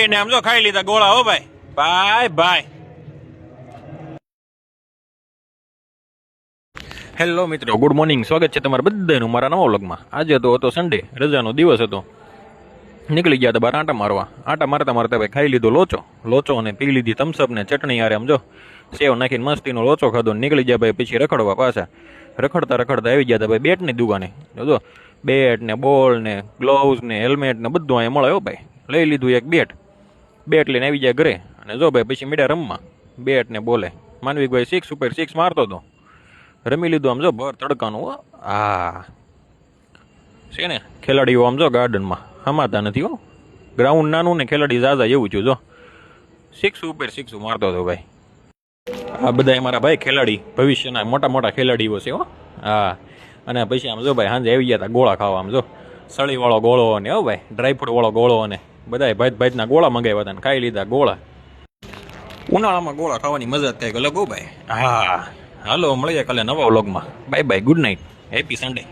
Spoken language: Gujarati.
ને આમ જો ખાઈ લીધા ગોળા હો ભાઈ ભાઈ ભાઈ. હેલો મિત્રો, ગુડ મોર્નિંગ. સ્વાગત છે તમારા બધાનું મારા નવા વ્લોગમાં. આજે તો હતો સન્ડે, રજાનો દિવસ હતો. નીકળી ગયા હતા બહાર આંટા મારવા. આંટા મારતા મારતા ભાઈ ખાઈ લીધો લોચો અને પી લીધી થમ્સઅપ ને ચટણી. યાર આમ જો સેવ નાખીને મસ્તીનો લોચો ખાધો. નીકળી ગયા ભાઈ પછી રખડવા પાછા. રખડતા આવી ગયા હતા ભાઈ બેટની દુકાને. જો બેટ ને બોલ ને ગ્લોવ્સ ને હેલ્મેટ ને બધું અહીંયા મળે હો ભાઈ. લઈ લીધું એક બેટ લઈને આવી ગયા ઘરે. અને જો ભાઈ પછી મીડા રમવા બેટ ને બોલે. માનવીભાઈ 6 ઉપર 6 મારતો હતો. રમી લીધું આમ જો ભર તડકાનું. હા છે ને ખેલાડીઓ આમ જો ગાર્ડનમાં હમાતા નથી હો. ગ્રાઉન્ડ નાનું ને ખેલાડી ઝાઝા એવું છું. જો 6 ઉપર 6 મારતો હતો ભાઈ. આ બધા મારા ભાઈ ખેલાડી ભવિષ્યના મોટા ખેલાડીઓ છે હો. હા અને પછી આમ જો ભાઈ સાંજે આવી ગયા હતા ગોળા ખાવા. આમ જો સળીવાળો ગોળો અને હો ભાઈ ડ્રાયફ્રૂટ વાળો ગોળો અને બધા ભાતના ગોળા મંગાવ્યા હતા ને ખાઈ લીધા ગોળા. ઉનાળામાં ગોળા ખાવાની મજા જ કંઈક અલગ હો ભાઈ. હા હાલો મળીએ કાલે નવા વ્લોગમાં. Bye bye, good night, happy Sunday.